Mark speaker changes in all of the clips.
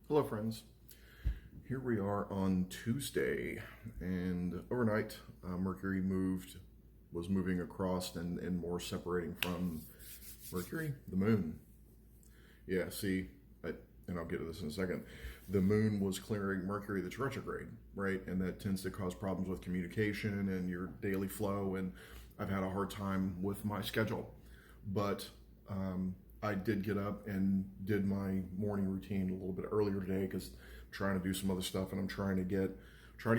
Speaker 1: Hello, friends. Here we are on Tuesday, and overnight, Mercury was moving across and more separating from Mercury, the moon. Yeah, see, and I'll get to this in a second. The moon was clearing Mercury that's retrograde, right? And that tends to cause problems with communication and your daily flow. And I've had a hard time with my schedule. But I did get up and did my morning routine a little bit earlier today because I'm trying to do some other stuff, and I'm trying to get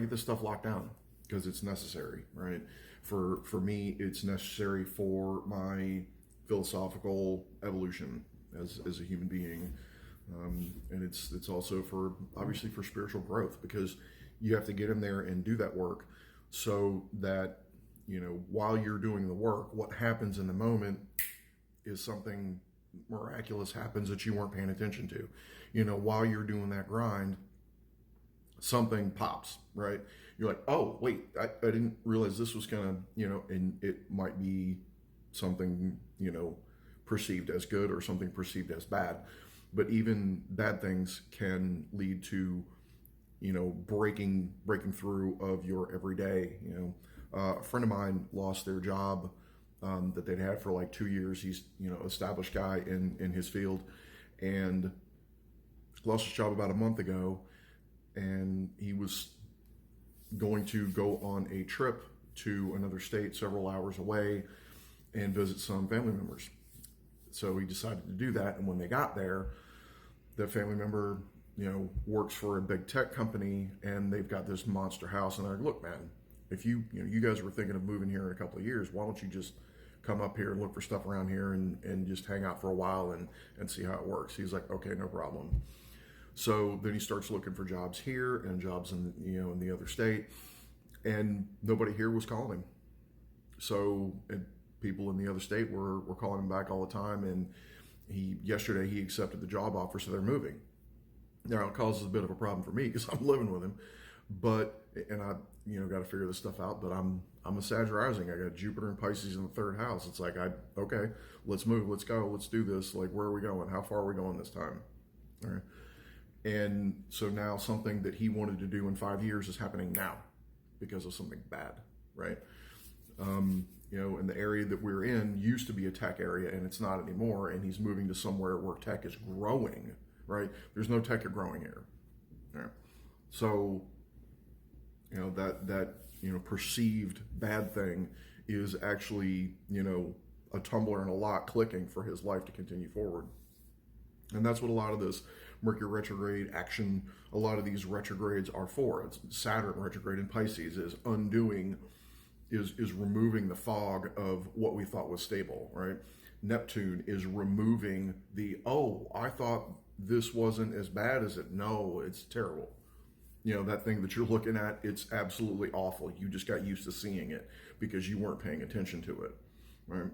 Speaker 1: this stuff locked down because it's necessary, right? For me, it's necessary for my philosophical evolution as a human being, and it's also for obviously for spiritual growth, because you have to get in there and do that work so that while you're doing the work, what happens in the moment is something miraculous happens that you weren't paying attention to. While you're doing that grind, something pops, right? You're like, oh, wait, I didn't realize this was gonna, and it might be something, perceived as good or something perceived as bad. But even bad things can lead to, breaking through of your everyday. A friend of mine lost their job that they'd had for like 2 years. He's, established guy in his field, and lost his job about a month ago. And he was going to go on a trip to another state several hours away and visit some family members. So he decided to do that. And when they got there, the family member, works for a big tech company, and they've got this monster house. And they're like, look, man, if you guys were thinking of moving here in a couple of years, why don't you just come up here and look for stuff around here and just hang out for a while and see how it works? He's like, okay, no problem. So then he starts looking for jobs here and jobs in the other state, and nobody here was calling him. So people in the other state were calling him back all the time, and yesterday he accepted the job offer, so they're moving. Now it causes a bit of a problem for me because I'm living with him, and I got to figure this stuff out. But I'm a Sag rising. I got Jupiter and Pisces in the third house. It's like okay, let's move, let's go, let's do this. Like, where are we going? How far are we going this time? All right. And so now something that he wanted to do in 5 years is happening now because of something bad, right? And the area that we're in used to be a tech area, and it's not anymore. And he's moving to somewhere where tech is growing, right? There's no tech growing here. Right? So, that perceived bad thing is actually, a tumbler and a lock clicking for his life to continue forward. And that's what a lot of this Mercury retrograde action, a lot of these retrogrades are for. It's Saturn retrograde in Pisces is undoing, is removing the fog of what we thought was stable, right? Neptune is removing I thought this wasn't as bad as it. No, it's terrible. That thing that you're looking at, it's absolutely awful. You just got used to seeing it because you weren't paying attention to it, right?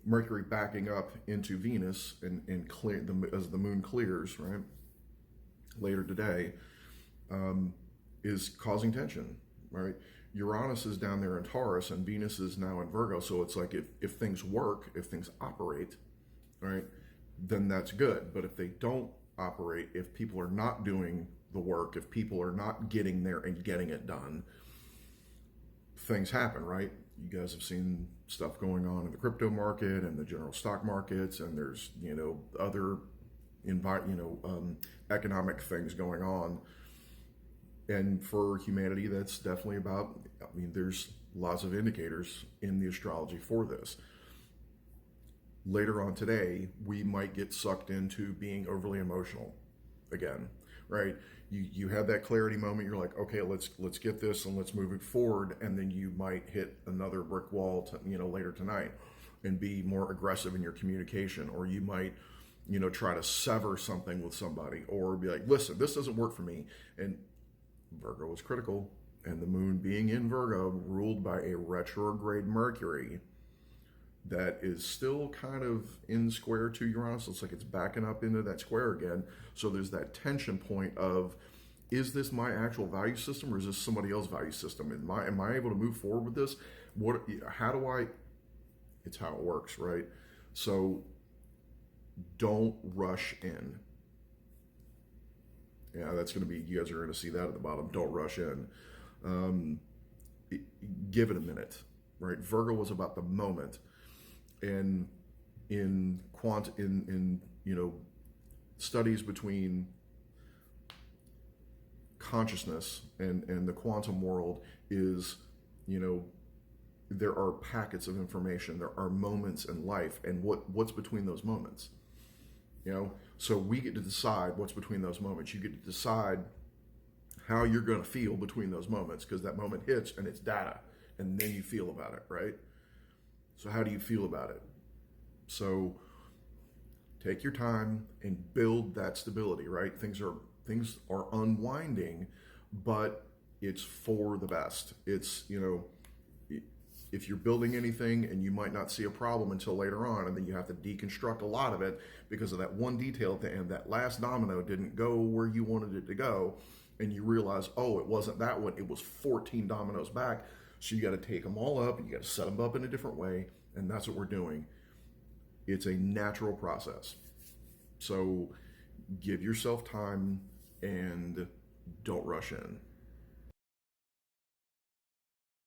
Speaker 1: Mercury backing up into Venus and clear as the moon clears, right, later today, is causing tension, right? Uranus is down there in Taurus, and Venus is now in Virgo. So it's like if things work, if things operate, right, then that's good. But if they don't operate, if people are not doing the work, if people are not getting there and getting it done, things happen, right? You guys have seen stuff going on in the crypto market and the general stock markets, and there's other economic things going on. And for humanity, that's definitely about. There's lots of indicators in the astrology for this. Later on today, we might get sucked into being overly emotional again, right? You have that clarity moment. You're like, okay, let's get this and let's move it forward. And then you might hit another brick wall later tonight and be more aggressive in your communication, or you might try to sever something with somebody, or be like, listen, this doesn't work for me. And Virgo is critical, and the moon being in Virgo, ruled by a retrograde Mercury that is still kind of in square to Uranus. It's like it's backing up into that square again. So there's that tension point of, is this my actual value system, or is this somebody else's value system? Am I able to move forward with this? It's how it works, right? So don't rush in. Yeah, that's going to be, you guys are going to see that at the bottom. Don't rush in. Um, Give it a minute, right? Virgo was about the moment. And in studies between consciousness and the quantum world is, you know, there are packets of information, there are moments in life, and what's between those moments, so we get to decide what's between those moments. You get to decide how you're going to feel between those moments, because that moment hits and it's data, and then you feel about it, right? So how do you feel about it? So take your time and build that stability, right? Things are unwinding, but it's for the best. It's, if you're building anything and you might not see a problem until later on, and then you have to deconstruct a lot of it because of that one detail at the end, that last domino didn't go where you wanted it to go, and you realize, oh, it wasn't that one, it was 14 dominoes back. So you got to take them all up, you got to set them up in a different way, and that's what we're doing. It's a natural process. So give yourself time and don't rush in.